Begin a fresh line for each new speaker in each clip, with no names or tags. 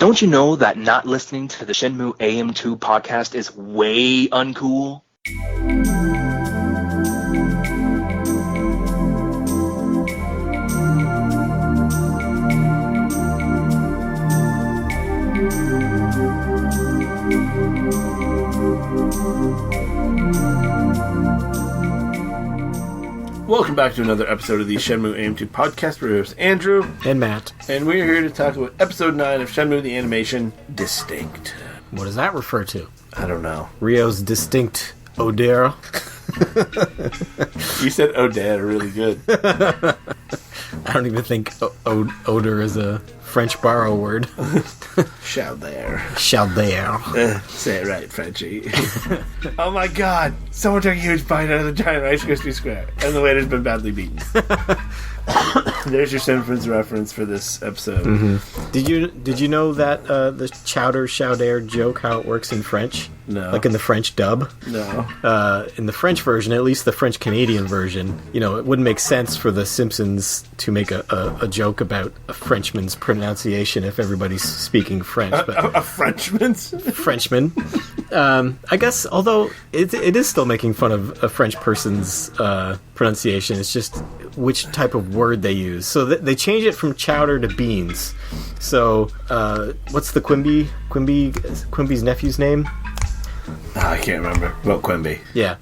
Don't you know that not listening to the Shenmue AM2 podcast is way uncool?
Welcome back to another episode of the Shenmue AM2 podcast. We're hosts Andrew
and Matt,
and we're here to talk about episode 9 of Shenmue The Animation, Distinct.
What does that refer to?
I don't know.
Ryo's distinct odor.
You said odor really good.
I don't even think odor is a French borrow word.
Chalder.
Chalder.
Say it right, Frenchie. Oh my god! Someone took a huge bite out of the giant Rice Krispie square, and the waiter's been badly beaten. There's your Simpsons reference for this episode.
Mm-hmm. Did you know that the chowder joke, how it works in French?
No.
Like in the French dub?
No.
In the French version, at least the French-Canadian version, you know, it wouldn't make sense for the Simpsons to make a joke about a Frenchman's pronunciation if everybody's speaking French.
But a Frenchman's?
Frenchman. I guess, although it is still making fun of a French person's pronunciation, it's just which type of word they use. So they change it from chowder to beans. So, what's the Quimby's nephew's name?
Oh, I can't remember. Well, Quimby.
Yeah.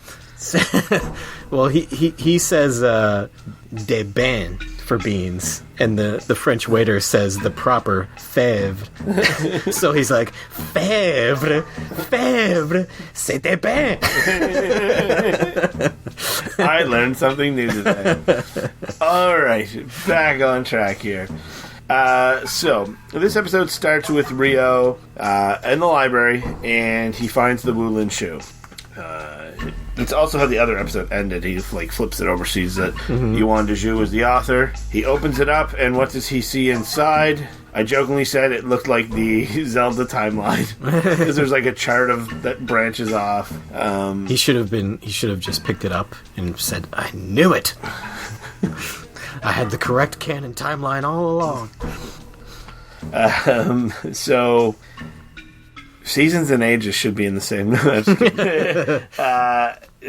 Well, he says de bain for beans, and the French waiter says the proper fèvre. So he's like, fèvre, c'est de bain.
I learned something new today. All right, back on track here. So this episode starts with Ryo in the library, and he finds the Wulin shoe. It's also how the other episode ended. He flips it over, sees that Yuan Dezhu is the author. He opens it up, and what does he see inside? I jokingly said it looked like the Zelda timeline because there's like a chart that branches off.
He should have just picked it up and said, "I knew it. I had the correct canon timeline all along."
So seasons and ages should be in the same.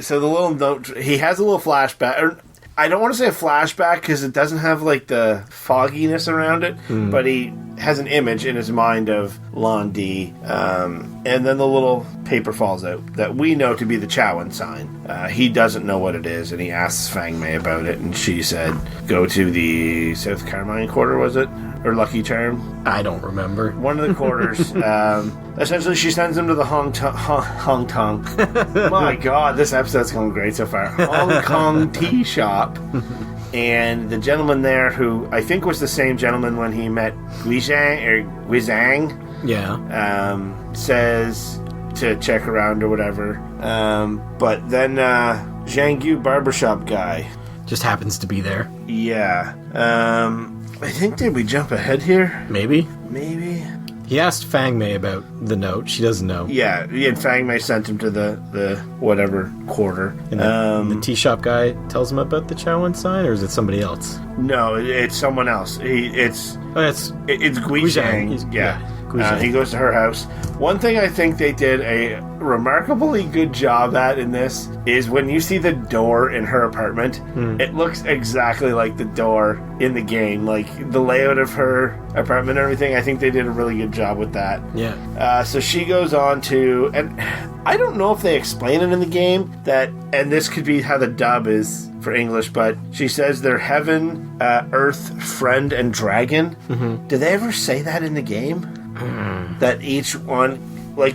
So the little note, he has a little flashback. Or, I don't want to say a flashback because it doesn't have like the fogginess around it, but he has an image in his mind of Lan Di, and then the little paper falls out that we know to be the Chowan sign. He doesn't know what it is, and he asks Fang Mei about it, and she said, "Go to the South Carmine Quarter, was it? Or Lucky Charm?"
I don't remember.
One of the quarters. Essentially, she sends him to the Hong Kong. My God, this episode's going great so far. Hong Kong tea shop. And the gentleman there, who I think was the same gentleman when he met Guizhang,
yeah,
says to check around or whatever. But then Zhang Yu barbershop guy
just happens to be there.
Yeah. I think, did we jump ahead here?
Maybe.
He
asked Fang Mei about the note. She doesn't know.
Yeah, and Fang Mei sent him to the whatever quarter.
And the tea shop guy tells him about the Chowan sign, or is it somebody else?
No, it's someone else. It's Guizhang. Yeah. He goes to her house. One thing I think they did a remarkably good job at in this is when you see the door in her apartment, it looks exactly like the door in the game. Like the layout of her apartment and everything, I think they did a really good job with that.
Yeah.
So she goes on to, and I don't know if they explain it in the game, and this could be how the dub is for English, but she says they're heaven, earth, friend, and dragon. Do they ever say that in the game? That each one, like,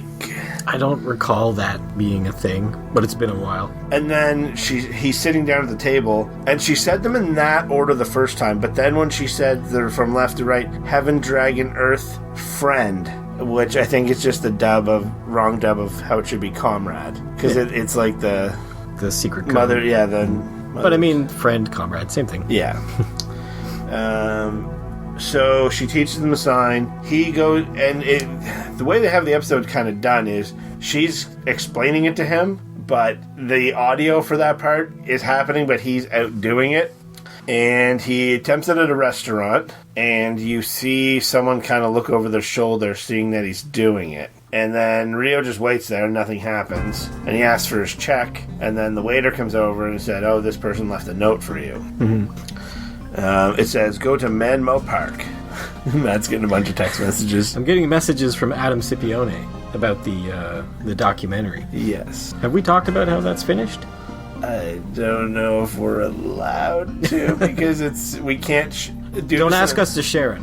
I don't recall that being a thing, but it's been a while.
And then he's sitting down at the table, and she said them in that order the first time, but then when she said they're from left to right, heaven, dragon, earth, friend, which I think is just the wrong dub of how it should be comrade, because it's like the
secret code.
Mother.
But I mean, friend, comrade, same thing.
Yeah. So she teaches him a sign. He goes, and the way they have the episode kind of done is she's explaining it to him, but the audio for that part is happening, but he's out doing it. And he attempts it at a restaurant, and you see someone kind of look over their shoulder, seeing that he's doing it. And then Rio just waits there, and nothing happens. And he asks for his check, and then the waiter comes over and said, "Oh, this person left a note for you." It says, "Go to Menlo Park." Matt's getting a bunch of text messages.
I'm getting messages from Adam Scipione about the documentary.
Yes.
Have we talked about how that's finished?
I don't know if we're allowed to, because we can't...
Don't ask us to share it.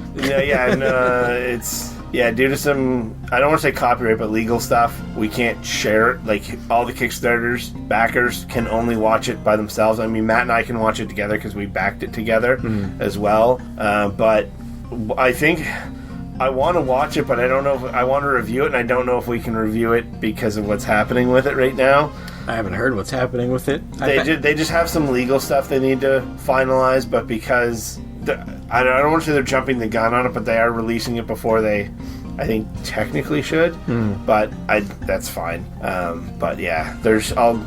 Due to some, I don't want to say copyright, but legal stuff, we can't share it. Like, all the Kickstarters backers can only watch it by themselves. I mean, Matt and I can watch it together because we backed it together as well. But I think I want to watch it, but I don't know if I want to review it, and I don't know if we can review it because of what's happening with it right now.
I haven't heard what's happening with it.
They just have some legal stuff they need to finalize, but because I don't want to say they're jumping the gun on it, but they are releasing it before they, I think, technically should. But that's fine. But yeah, I'll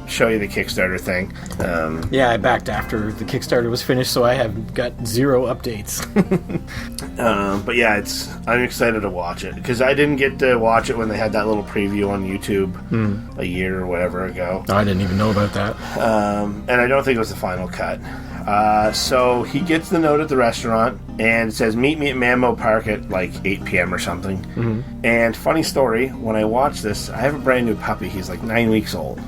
show you the Kickstarter thing.
I backed after the Kickstarter was finished, so I have got 0 updates.
But yeah, I'm excited to watch it, because I didn't get to watch it when they had that little preview on YouTube a year or whatever ago.
I didn't even know about that.
And I don't think it was the final cut. So he gets the note at the restaurant, and it says, "Meet me at Menlo Park at like 8 p.m. or something." And funny story, when I watch this, I have a brand new puppy. He's like 9 weeks old.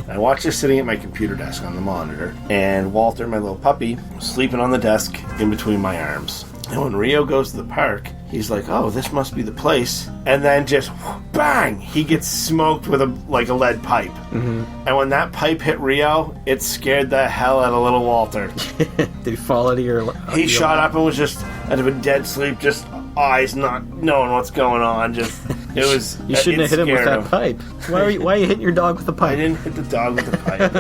I watch this sitting at my computer desk on the monitor, and Walter, my little puppy, was sleeping on the desk in between my arms. And when Rio goes to the park, he's like, "Oh, this must be the place." And then just bang, he gets smoked with a lead pipe. And when that pipe hit Rio, it scared the hell out of little Walter.
Did he fall out of your...
He shot up and was just out of a dead sleep, just eyes not knowing what's going on. Just it was.
You shouldn't have hit him with that pipe. Why are you hitting your dog with a pipe?
I didn't hit the dog with the pipe.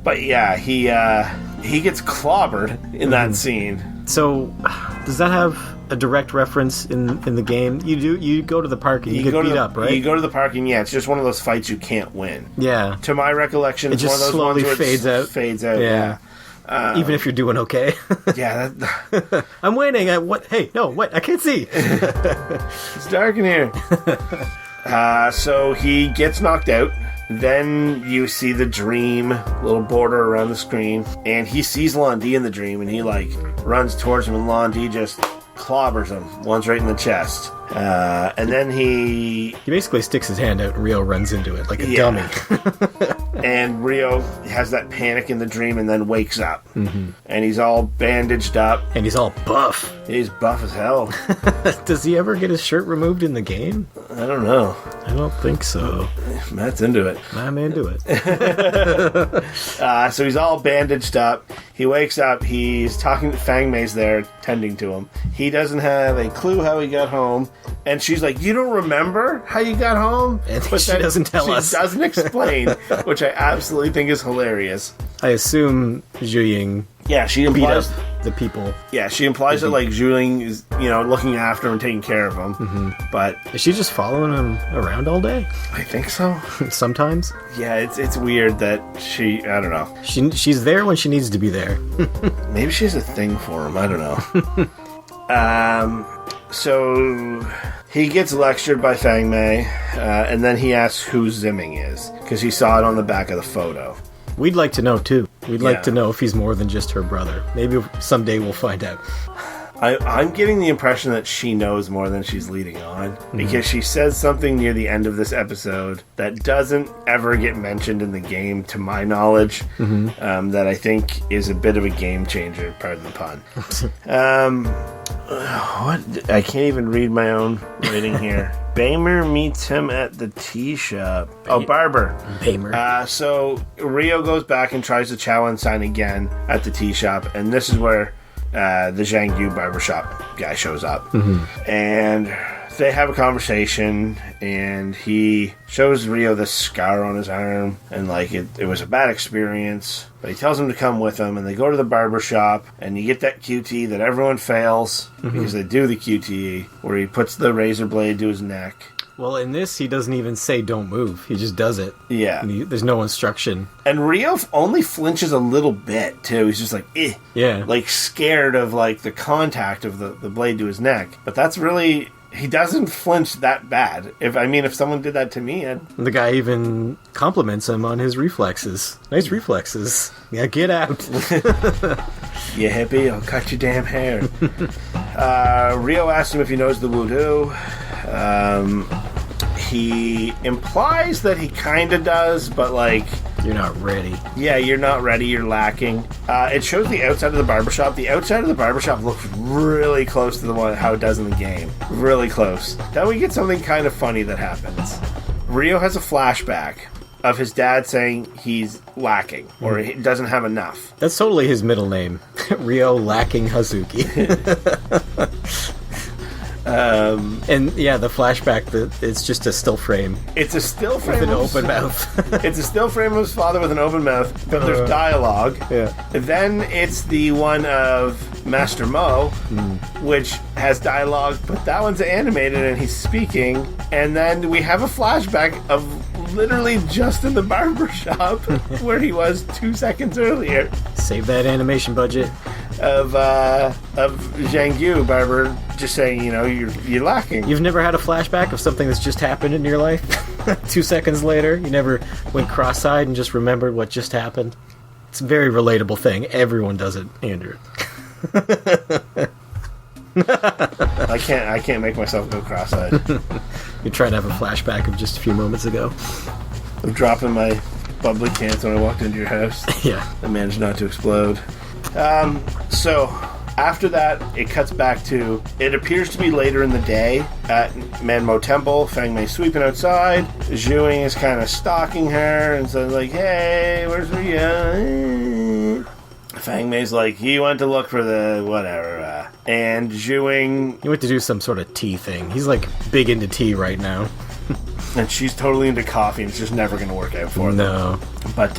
But yeah, he gets clobbered in that scene.
So, does that have a direct reference in the game? You go to the park and you get beat up, right?
You go to the park and it's just one of those fights you can't win.
Yeah.
To my recollection, it's one of those
slowly
ones where
fades out.
Yeah.
Even if you're doing okay.
Yeah.
I'm winning. Hey, no, what? I can't see.
It's dark in here. So he gets knocked out. Then you see the dream little border around the screen, and he sees Londi in the dream, and he runs towards him, and Londi just clobbers him once right in the chest. And then he
basically sticks his hand out, and Rio runs into it like a dummy.
And Rio has that panic in the dream, and then wakes up, and he's all bandaged up,
and he's all buff.
He's buff as hell.
Does he ever get his shirt removed in the game?
I don't know.
I don't think so.
Matt's into it.
I'm into it.
So he's all bandaged up. He wakes up. He's talking to Fang Mei's there, tending to him. He doesn't have a clue how he got home. And she's like, "You don't remember how you got home?"
But she doesn't tell us.
She doesn't explain, which I absolutely think is hilarious.
I assume Zhu Ying
she implies
beat up the people.
Yeah, she implies that Zhu Ying is, looking after him and taking care of him. But
is she just following him around all day?
I think so.
Sometimes. Yeah,
it's weird that I don't know.
She's there when she needs to be there.
Maybe she has a thing for him. I don't know. So he gets lectured by Fang Mei, and then he asks who Zimming is, because he saw it on the back of the photo.
We'd like to know, too. We'd like to know if he's more than just her brother. Maybe someday we'll find out.
I'm getting the impression that she knows more than she's leading on, because she says something near the end of this episode that doesn't ever get mentioned in the game, to my knowledge, that I think is a bit of a game changer, pardon the pun. What? I can't even read my own writing here. Bamer meets him at the tea shop. Barber.
Bamer.
So Rio goes back and tries to chow and sign again at the tea shop, and this is where the Zhang Yu barbershop guy shows up. And they have a conversation, and he shows Rio the scar on his arm, and it was a bad experience, but he tells him to come with him, and they go to the barbershop, and you get that QT that everyone fails, because they do the QT, where he puts the razor blade to his neck.
Well, in this, he doesn't even say don't move. He just does it.
Yeah.
There's no instruction.
And Ryo only flinches a little bit, too. He's just like, eh.
Yeah.
Like, scared of, like, the contact of the blade to his neck. But that's really... He doesn't flinch that bad. If someone did that to me,
The guy even compliments him on his reflexes. Nice reflexes. Yeah, get out.
You hippie, I'll cut your damn hair. Ryo asks him if he knows the voodoo. He implies that he kind of does, but like...
You're not ready.
Yeah, you're not ready, you're lacking. It shows the outside of the barbershop. The outside of the barbershop looks really close to how it does in the game. Really close. Then we get something kind of funny that happens. Ryo has a flashback of his dad saying he's lacking, or he doesn't have enough.
That's totally his middle name. Ryo Lacking Hazuki. And yeah, the flashback, it's just a still frame.
It's a still frame
with an open mouth.
It's a still frame of his father with an open mouth, but there's dialogue.
Yeah.
Then it's the one of Master Mo, which has dialogue, but that one's animated and he's speaking. And then we have a flashback of literally just in the barbershop where he was 2 seconds earlier.
Save that animation budget.
Of Zhang Yu, barber, just saying, you're lacking.
You've never had a flashback of something that's just happened in your life? 2 seconds later? You never went cross-eyed and just remembered what just happened? It's a very relatable thing. Everyone does it, Andrew.
I can't make myself go cross-eyed.
You're trying to have a flashback of just a few moments ago.
I'm dropping my bubbly cans when I walked into your house.
Yeah.
I managed not to explode. So after that, it cuts back to, it appears to be later in the day at Manmo Temple. Fang Mei's sweeping outside. Zhuing is kind of stalking her and says like, hey, where's Ryo? Fang Mei's like, he went to look for the whatever. And Zhuing...
He went to do some sort of tea thing. He's like big into tea right now.
And she's totally into coffee and it's just never going to work out for them.
No.
But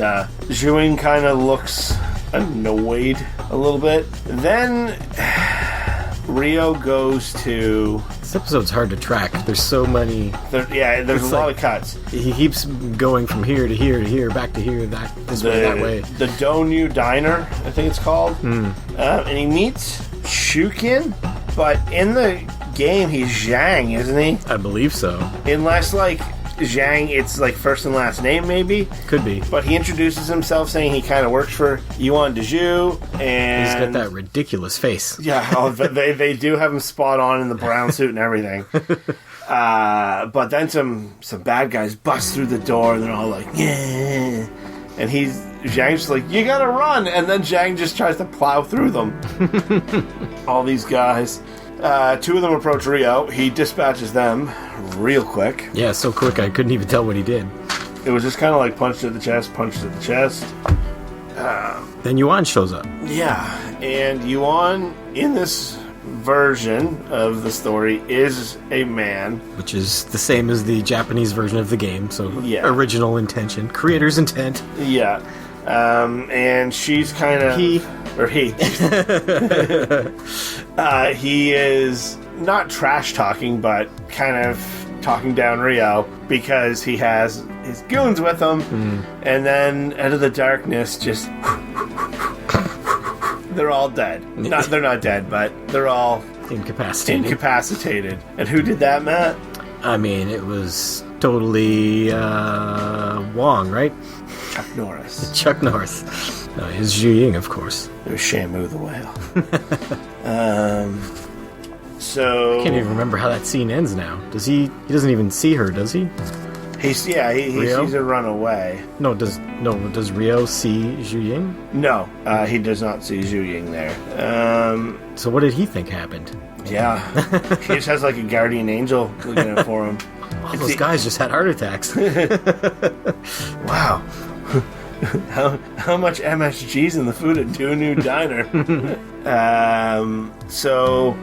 Zhuing kind of looks annoyed a little bit. Then Ryo goes to...
This episode's hard to track. There's so many...
There's a lot of cuts.
He keeps going from here to here to here, back to here, this way, that way.
The Donyu Diner, I think it's called. And he meets Shukin, but in the game he's Zhang, isn't he?
I believe so.
Unless, like, Zhang, it's like first and last name, maybe?
Could be.
But he introduces himself saying he kind of works for Yuan Dezhu, and...
He's got that ridiculous face.
Yeah, they do have him spot on in the brown suit and everything. But then some bad guys bust through the door, and they're all like, yeah. And Zhang's just like, you gotta run! And then Zhang just tries to plow through them. All these guys. Two of them approach Ryo. He dispatches them real quick.
Yeah, so quick I couldn't even tell what he did.
It was just kind of like punched at the chest.
Then Yuan shows up.
Yeah, and Yuan, in this version of the story, is a man.
Which is the same as the Japanese version of the game, so original intention. Creator's intent.
Yeah. And she's kind of...
He
is not trash-talking, but kind of talking down Ryo because he has his goons with him. And then out of the darkness, just... they're all dead. They're not dead, but they're all... Incapacitated. And who did that, Matt?
I mean, it was totally Wong, right?
Chuck Norris.
Chuck Norris. No, it was Zhu Ying, of course.
It was Shenmue the Whale. So...
I can't even remember how that scene ends now. He doesn't even see her, does he?
He sees her run away.
Does Ryo see Zhu Ying?
No, he does not see Zhu Ying there.
So what did he think happened?
Yeah. He just has like a guardian angel looking out for him.
All those guys just had heart attacks.
Wow. How much MSG's in the food at Donyu Diner? So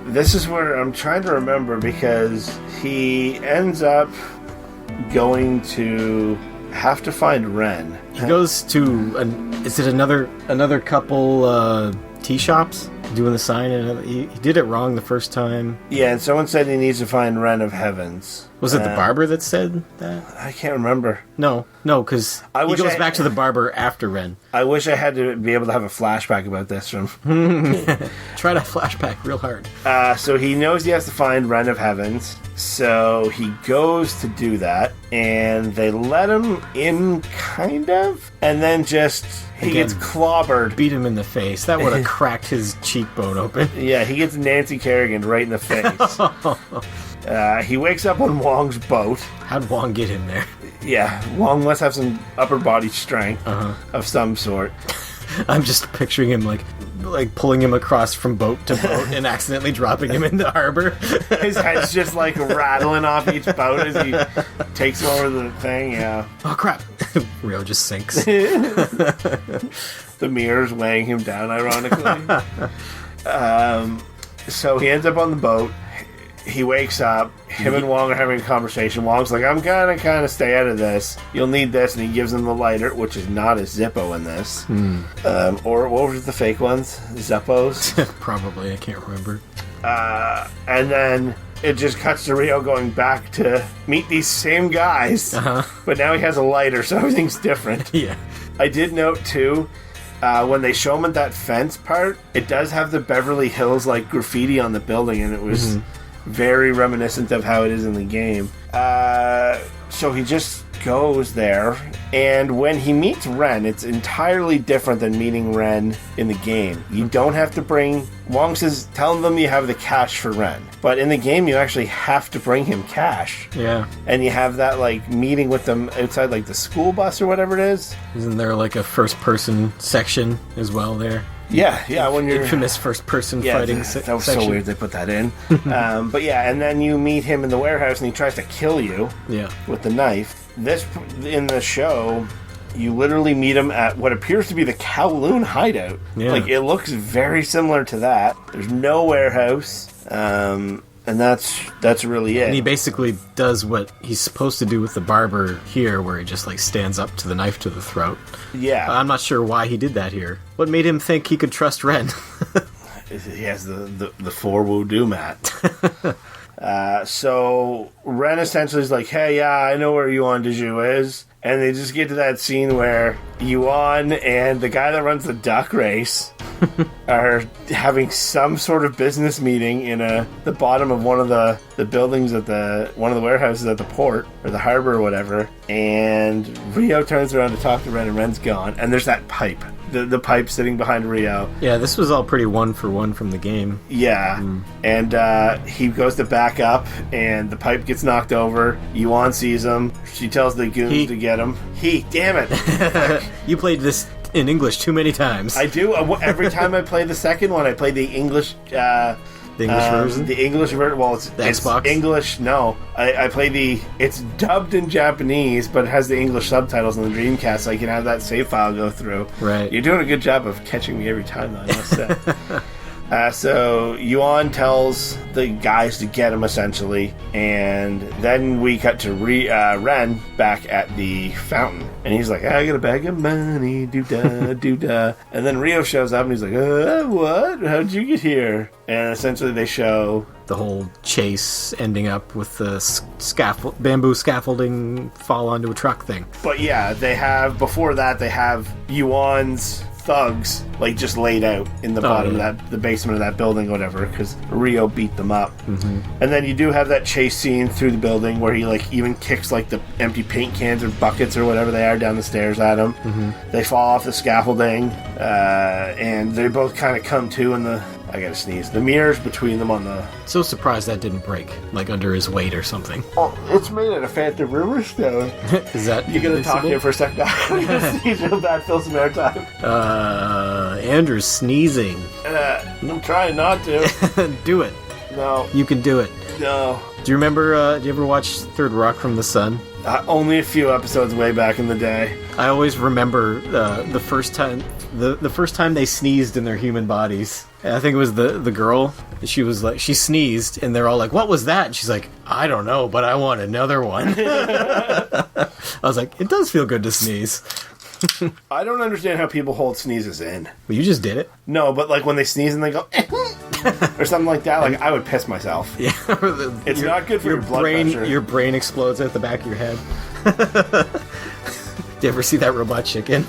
this is where I'm trying to remember, because he ends up going to have to find Ren.
He goes to is it another couple tea shops? doing the sign, and he did it wrong the first time.
Yeah, and someone said he needs to find Ren of Heavens.
Was it the barber that said that?
I can't remember.
No, because he goes back to the barber after Ren.
I wish I had to be able to have a flashback about this from...
Try to flashback real hard.
So he knows he has to find Ren of Heavens, so he goes to do that, and they let him in, kind of, and then just... He gets clobbered.
Beat him in the face. That would have cracked his cheekbone open.
Yeah, he gets Nancy Kerrigan right in the face. He wakes up on Wong's boat.
How'd Wong get him there?
Yeah, Wong must have some upper body strength of some sort.
I'm just picturing him like pulling him across from boat to boat and accidentally dropping him in the harbor.
His head's just like rattling off each boat as he takes over the thing, yeah.
Oh crap. Rio just sinks.
The mirror's weighing him down, ironically. So he ends up on the boat. He wakes up. Him and Wong are having a conversation. Wong's like, I'm gonna kind of stay out of this. You'll need this. And he gives him the lighter, which is not a Zippo in this. Or what were the fake ones? Zippos?
Probably. I can't remember.
And then it just cuts to Rio going back to meet these same guys. But now he has a lighter, so everything's different.
Yeah.
I did note, too, when they show him at that fence part, it does have the Beverly Hills like graffiti on the building, and it was very reminiscent of how it is in the game. So he just goes there, and when he meets Ren, it's entirely different than meeting Ren in the game. You don't have to bring... Wong says, tell them you have the cash for Ren. But in the game, you actually have to bring him cash.
Yeah.
And you have that, like, meeting with them outside, like, the school bus or whatever it is.
Isn't there, like, a first-person section as well there?
Yeah, when you're...
Infamous first-person fighting section.
That was so weird they put that in. But yeah, and then you meet him in the warehouse, and he tries to kill you with the knife. This, in the show, you literally meet him at what appears to be the Kowloon hideout.
Yeah.
Like, it looks very similar to that. There's no warehouse, and that's really it.
And he basically does what he's supposed to do with the barber here, where he just, like, stands up to the knife to the throat.
Yeah.
I'm not sure why he did that here. What made him think he could trust Ren?
He has the 4 Woo-Do mat. So Ren essentially is like, hey, yeah, I know where Yuan Deju is. And they just get to that scene where Yuan and the guy that runs the duck race are having some sort of business meeting in the bottom of one of the buildings at one of the warehouses at the port or the harbor or whatever. And Rio turns around to talk to Ren, and Ren's gone. And there's that pipe. The pipe sitting behind Rio.
Yeah, this was all pretty one for one from the game.
Yeah. And he goes to back up, and the pipe gets knocked over. Yuan sees him. She tells the goons to get him. Damn it.
You played this in English too many times.
I do. Every time I play the second one, I play the English...
the English version?
The English version. Well, it's
Xbox?
English. No. I play it's dubbed in Japanese, but it has the English subtitles on the Dreamcast, so I can have that save file go through.
Right.
You're doing a good job of catching me every time, though, I must say. So Yuan tells the guys to get him, essentially, and then we cut to Ren back at the fountain, and he's like, I got a bag of money, doo-da, doo-da. And then Rio shows up, and he's like, what? How'd you get here? And essentially they show...
the whole chase ending up with the bamboo scaffolding fall onto a truck thing.
But yeah, before that, they have Yuan's thugs like just laid out in the bottom of the basement of that building or whatever, because Rio beat them up. And then you do have that chase scene through the building where he like even kicks like the empty paint cans or buckets or whatever they are down the stairs at him. They fall off the scaffolding, and they both kind of come to, and I gotta sneeze. The mirrors between them on the...
So surprised that didn't break, like under his weight or something.
Oh, it's made out of Phantom River stone.
Is that...
You gonna talk here for a second? I'm gonna sneeze real bad, fill some airtime.
Andrew's sneezing.
I'm trying not to.
Do it.
No.
You can do it.
No.
Do you remember, do you ever watch Third Rock from the Sun?
Only a few episodes way back in the day.
I always remember the first time they sneezed in their human bodies. I think it was the girl. She was like, she sneezed, and they're all like, "What was that?" And she's like, "I don't know, but I want another one." I was like, it does feel good to sneeze.
I don't understand how people hold sneezes in.
Well, you just did it.
No, but like when they sneeze and they go or something like that, like I would piss myself.
Yeah.
It's not good for your blood
brain.
pressure.
Your brain explodes at the back of your head. Do you ever see that Robot Chicken?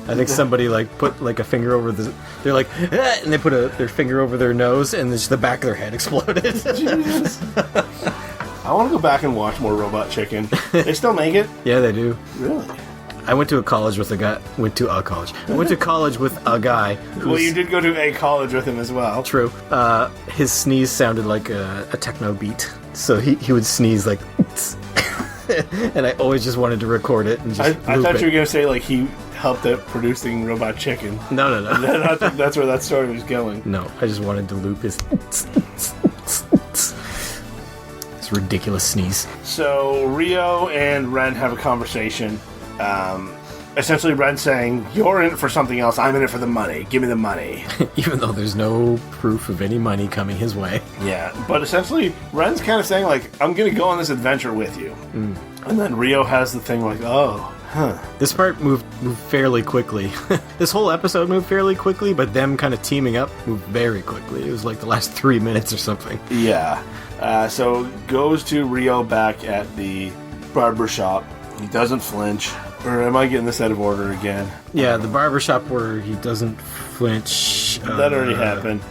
I think somebody like put like a finger over the. They're like, ah, and they put their finger over their nose, and just the back of their head exploded.
Jesus. I want to go back and watch more Robot Chicken. They still make it?
Yeah, they do.
Really?
I went to college with a guy. I went to college with a guy.
Well, you did go to a college with him as well.
True. His sneeze sounded like a techno beat, so he would sneeze like. And I always just wanted to record it and just.
I thought you were going to say like he helped at producing Robot Chicken.
No.
I think that's where that story was going.
No, I just wanted to loop his. This ridiculous sneeze.
So Rio and Ren have a conversation. Essentially, Ren's saying, "You're in it for something else. I'm in it for the money. Give me the money."
Even though there's no proof of any money coming his way.
Yeah, but essentially, Ren's kind of saying, like, I'm going to go on this adventure with you. And then Rio has the thing like, oh, huh.
This part moved fairly quickly. This whole episode moved fairly quickly, but them kind of teaming up moved very quickly. It was like the last 3 minutes or something.
Yeah. So goes to Rio back at the barbershop. He doesn't flinch. Or am I getting this out of order again?
Yeah, the barbershop where he doesn't flinch.
That already happened.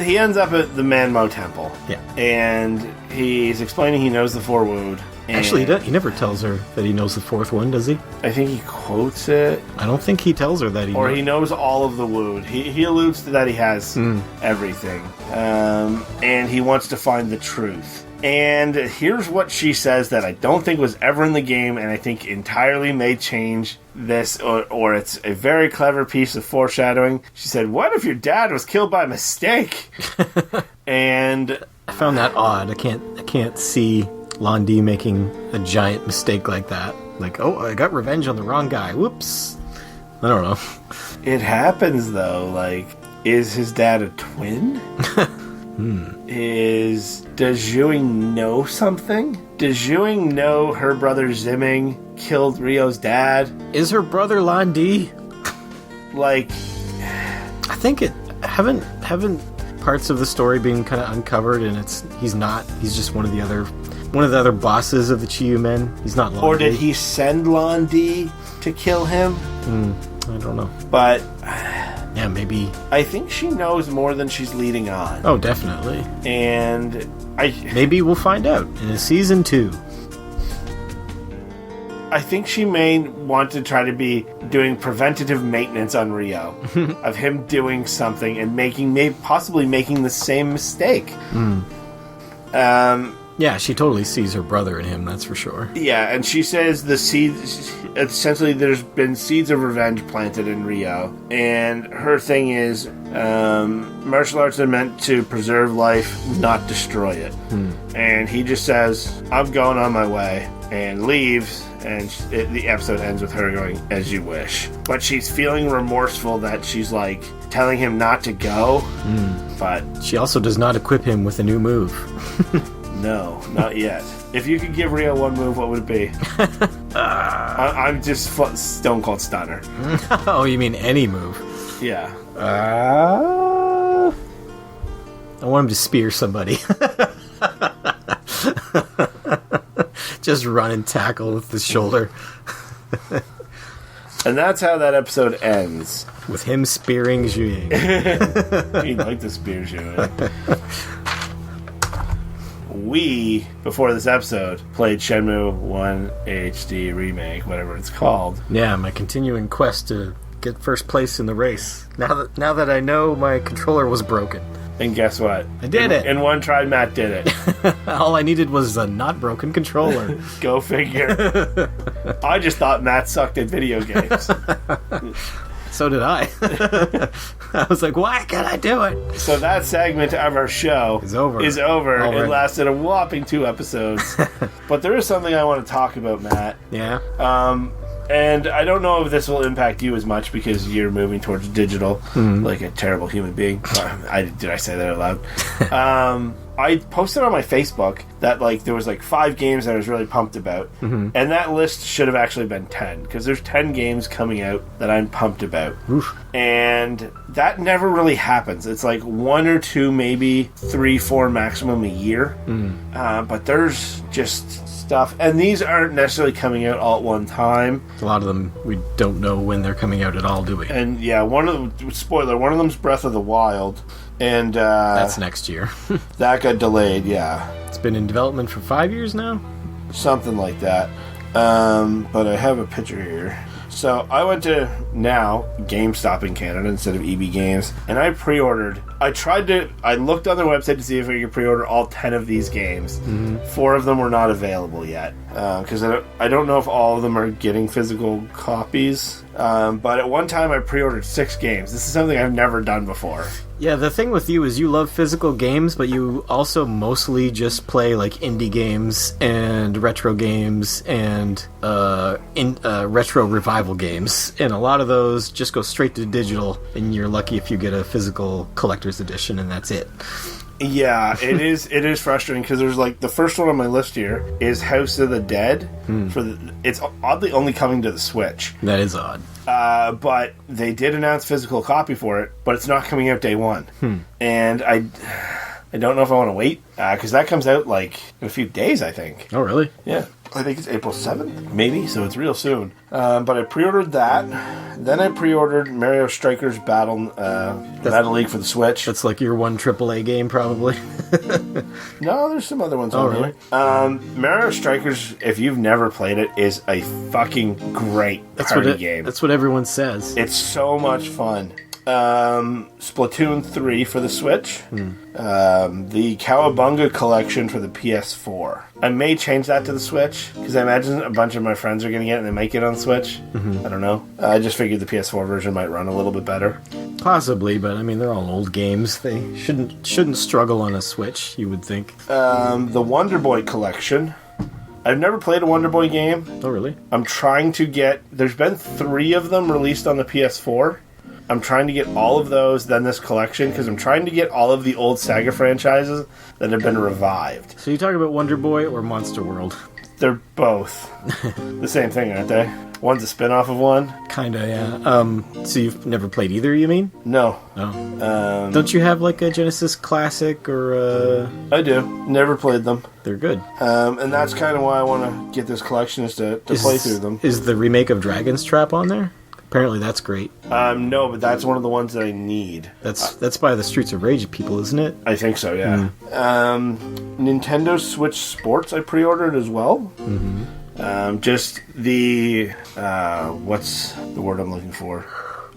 He ends up at the Manmo Temple.
Yeah.
And he's explaining he knows the four wood.
Actually, he never tells her that he knows the fourth one, does he?
I think he quotes it.
I don't think he tells her that he
Or
knows.
he knows all of the wood. He alludes to that he has everything. And he wants to find the truth. And here's what she says that I don't think was ever in the game, and I think entirely may change this, or it's a very clever piece of foreshadowing. She said, "What if your dad was killed by mistake?" And
I found that odd. I can't see Londi making a giant mistake like that. Like, oh, I got revenge on the wrong guy. Whoops. I don't know.
it happens, though. Like, is his dad a twin? Does Zhuing know something? Does Zhuing know her brother Zimming killed Rio's dad?
Is her brother Londi?
Like,
I think haven't parts of the story being kind of uncovered, and he's just one of the other bosses of the Chiyu men. He's not Londi.
or did he send Londi to kill him?
I don't know.
But
Yeah, maybe.
I think she knows more than she's leading on.
Oh, definitely.
And
maybe we'll find out in season 2.
I think she may want to try to be doing preventative maintenance on Rio of him doing something and possibly making the same mistake.
Yeah, she totally sees her brother in him, that's for sure.
Yeah, and she says essentially there's been seeds of revenge planted in Rio, and her thing is martial arts are meant to preserve life, not destroy it. And he just says, I'm going on my way, and leaves, and the episode ends with her going, as you wish. But she's feeling remorseful that she's like telling him not to go, but
she also does not equip him with a new move.
no, not yet. If you could give Rio one move, what would it be? I'm just Stone Cold Stunner.
Oh, you mean any move?
Yeah.
I want him to spear somebody. Just run and tackle with the shoulder.
And that's how that episode ends.
With him spearing Zhuing.
He'd like to spear Zhuing. We, before this episode, played Shenmue 1 HD Remake, whatever it's called.
Yeah, my continuing quest to get first place in the race. Now that I know my controller was broken.
And guess what?
I did it!
In one try, Matt did it.
All I needed was a not broken controller.
Go figure. I just thought Matt sucked at video games.
So did I. I was like, why can't I do it?
So that segment of our show
is over.
It lasted a whopping 2 episodes. But there is something I want to talk about, Matt.
Yeah?
And I don't know if this will impact you as much because you're moving towards digital like a terrible human being. Did I say that out loud? I posted on my Facebook that like there was like 5 games that I was really pumped about, and that list should have actually been 10 because there's 10 games coming out that I'm pumped about.
Oof.
And that never really happens. It's like 1 or 2, maybe 3, 4 maximum a year. But there's just stuff, and these aren't necessarily coming out all at one time.
A lot of them we don't know when they're coming out at all, do we?
And yeah, one of them, spoiler, one of them's Breath of the Wild, and
that's next year.
that got delayed. Yeah,
it's been in development for 5 years now,
something like that. But I have a picture here. So I went to now GameStop in Canada instead of EB Games, and I pre-ordered. I looked on their website to see if I could pre-order all 10 of these games. 4 of them were not available yet because I don't know if all of them are getting physical copies. But at one time I pre-ordered 6 games. This is something I've never done before.
Yeah, the thing with you is you love physical games, but you also mostly just play like indie games and retro games and retro revival games, and a lot of those just go straight to digital, and you're lucky if you get a physical collector's edition, and that's it.
Yeah, it is. It is frustrating because there's like the first one on my list here is House of the Dead. It's oddly only coming to the Switch.
That is odd.
But they did announce physical copy for it, but it's not coming out day one. And I don't know if I want to wait because that comes out like in a few days, I think.
Oh, really?
Yeah. I think it's April 7th, maybe, so it's real soon. But I pre-ordered that. Then I pre-ordered Mario Strikers Battle League for the Switch.
That's like your one AAA game, probably.
No, there's some other ones on here. Mario Strikers, if you've never played it, is a fucking great party game.
That's what everyone says.
It's so much fun. Splatoon 3 for the Switch. The Cowabunga collection for the PS4. I may change that to the Switch because I imagine a bunch of my friends are getting it and they might get it on Switch. I don't know. I just figured the PS4 version might run a little bit better.
Possibly, but I mean they're all old games. They shouldn't struggle on a Switch, you would think.
The Wonder Boy collection. I've never played a Wonder Boy game.
Oh, really?
I'm trying to get... There's been 3 of them released on the PS4. I'm trying to get all of those, then this collection, because I'm trying to get all of the old Saga franchises that have been revived.
So you talking about Wonder Boy or Monster World?
They're both the same thing, aren't they? One's a spin-off of one.
Kinda, yeah. So you've never played either, you mean?
No.
Oh. Don't you have like a Genesis Classic or
I do. Never played them.
They're good.
And that's kind of why I want to get this collection is to play through them.
Is the remake of Dragon's Trap on there? Apparently that's great.
No, but that's one of the ones that I need.
That's by the Streets of Rage people, isn't it?
I think so, yeah. Nintendo Switch Sports I pre-ordered as well. Just the... what's the word I'm looking for?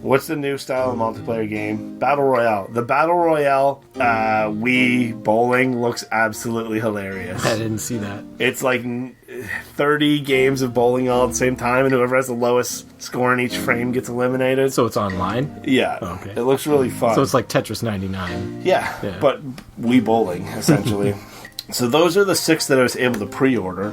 What's the new style of multiplayer game? Battle Royale. The Battle Royale Wii bowling looks absolutely hilarious.
I didn't see that.
It's like 30 games of bowling all at the same time, and whoever has the lowest score in each frame gets eliminated.
So it's online?
Yeah.
Oh, okay.
It looks really fun.
So it's like Tetris 99.
Yeah. But Wii bowling, essentially. So those are the 6 that I was able to pre-order.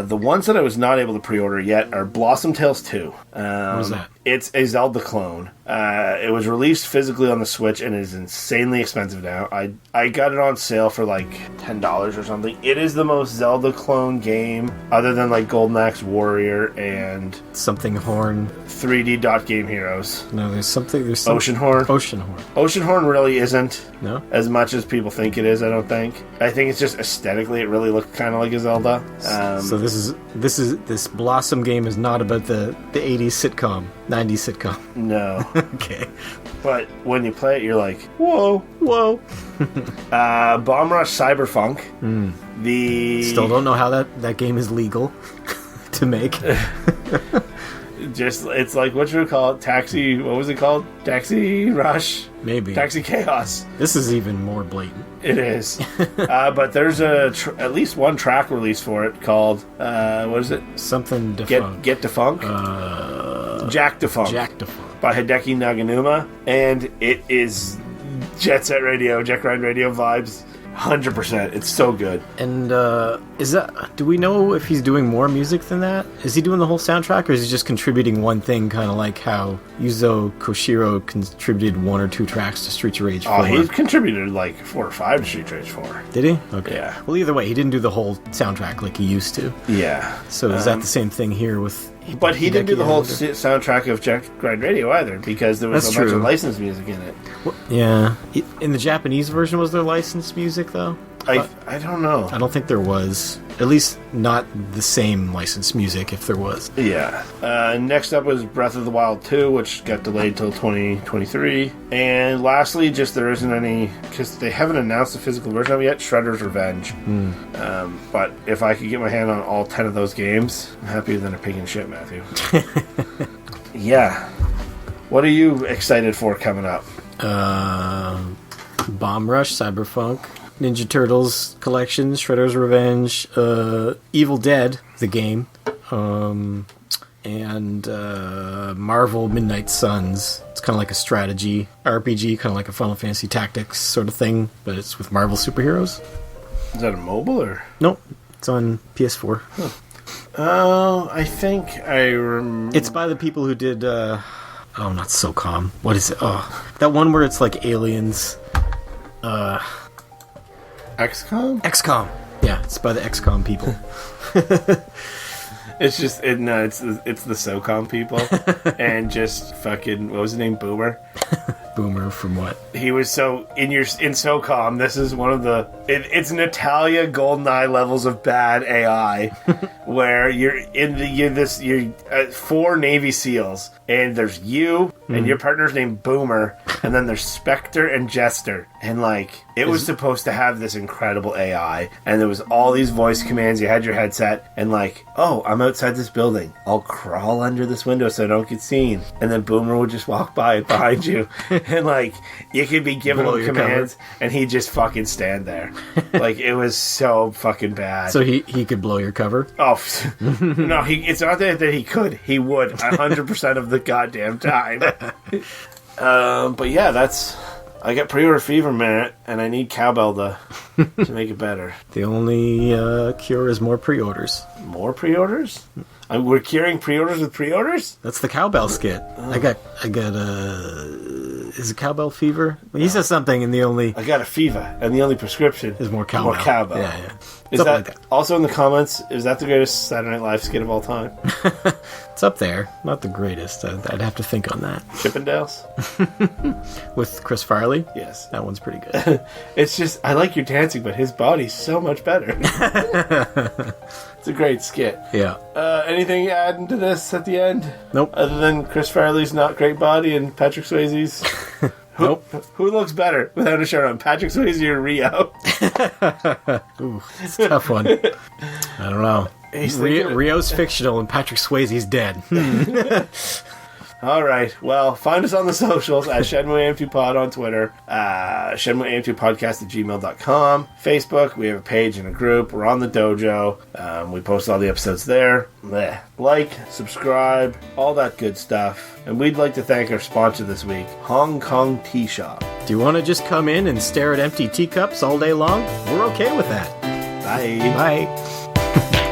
The ones that I was not able to pre-order yet are Blossom Tales 2.
What is that?
It's a Zelda clone. It was released physically on the Switch and is insanely expensive now. I got it on sale for like $10 or something. It is the most Zelda clone game other than like Golden Axe Warrior and
Something Horn.
3D Dot Game Heroes.
No, there's
Ocean Horn.
Ocean Horn.
Ocean Horn really isn't
No?
as much as people think it is, I don't think. I think it's just aesthetically it really looked kind of like a Zelda.
So this Blossom game is not about the 80s sitcom, 90s sitcom.
No.
Okay.
But when you play it, you're like, whoa. Bomb Rush Cyberpunk.
Still don't know how that game is legal to make.
It's like, what should we call it? What was it called? Taxi Rush?
Maybe.
Taxi Chaos.
This is even more blatant.
It is. But there's at least one track release for it called, what is it?
Something Defunct.
Get Defunct? Jack Defunct.
Jack Defunct.
By Hideki Naganuma. And it is Jet Set Radio, Jet Ride Radio vibes. 100%. It's so good.
And do we know if he's doing more music than that? Is he doing the whole soundtrack, or is he just contributing one thing, kind of like how Yuzo Koshiro contributed 1 or 2 tracks to Streets of Rage 4?
Oh, he contributed like 4 or 5 to Streets of Rage 4.
Did he? Okay.
Yeah.
Well, either way, he didn't do the whole soundtrack like he used to.
Yeah.
So is that the same thing here with...
But he didn't do the whole soundtrack of Jack Grind Radio either, because there was
That's
a bunch
true.
of licensed music in it.
Well, yeah. In the Japanese version, was there licensed music, though?
I don't know.
I don't think there was. At least not the same licensed music, if there was.
Yeah. Next up was Breath of the Wild 2, which got delayed till 2023. And lastly, just there isn't any, because they haven't announced the physical version of it yet, Shredder's Revenge. But if I could get my hand on all 10 of those games, I'm happier than a pig in shit, Matthew. Yeah. What are you excited for coming up?
Bomb Rush, Cyberpunk, Ninja Turtles collection, Shredder's Revenge, Evil Dead, the game, and Marvel Midnight Suns. It's kind of like a strategy RPG, kind of like a Final Fantasy Tactics sort of thing, but it's with Marvel superheroes.
Is that a mobile or?
Nope, it's on PS4.
Oh, I think I remember.
It's by the people who did, not SOCOM. What is it? Oh, that one where it's like aliens.
XCOM?
XCOM. Yeah, it's by the XCOM people.
It's just it's the SOCOM people, and just fucking what was his name? Boomer.
Boomer from what?
He was so in SOCOM. This is one of the it's Natalia GoldenEye levels of bad AI, where you're 4 Navy SEALs, and there's you and your partner's named Boomer, and then there's Spectre and Jester, and like it was supposed to have this incredible AI, and there was all these voice commands. You had your headset, and like, oh, I'm outside this building. I'll crawl under this window so I don't get seen, and then Boomer would just walk by behind you, and like you could be giving him commands, and he'd just fucking stand there. Like it was so fucking bad.
So he could blow your cover?
Oh no, it's not that he could. He would 100% of the goddamn time. But yeah, I got pre-order fever, man, and I need cowbell to make it better.
The only cure is more pre-orders.
More pre-orders? We're curing pre-orders with pre-orders?
That's the cowbell skit. I got is it cowbell fever? Well, he says something, and the only
I got a fever, and the only prescription
is more cowbell.
More cowbell.
Yeah.
Is that, like that also in the comments? Is that the greatest Saturday Night Live skit of all time?
It's up there. Not the greatest. I'd have to think on that.
Chippendales?
With Chris Farley?
Yes.
That one's pretty good.
It's just, I like your dancing, but his body's so much better. It's a great skit.
Yeah.
Anything adding to this at the end?
Nope.
Other than Chris Farley's not great body and Patrick Swayze's?
Nope.
Who looks better without a shirt on, Patrick Swayze or Rio?
Ooh, it's a tough one. I don't know. Rio's fictional and Patrick Swayze's dead.
All right. Well, find us on the socials at Shenmue AM2 Pod on Twitter, Shenmue AM2 Podcast at gmail.com, Facebook. We have a page and a group. We're on the dojo. We post all the episodes there. Blech. Like, subscribe, all that good stuff. And we'd like to thank our sponsor this week, Hong Kong Tea Shop.
Do you want to just come in and stare at empty teacups all day long? We're okay with that.
Bye.
Bye.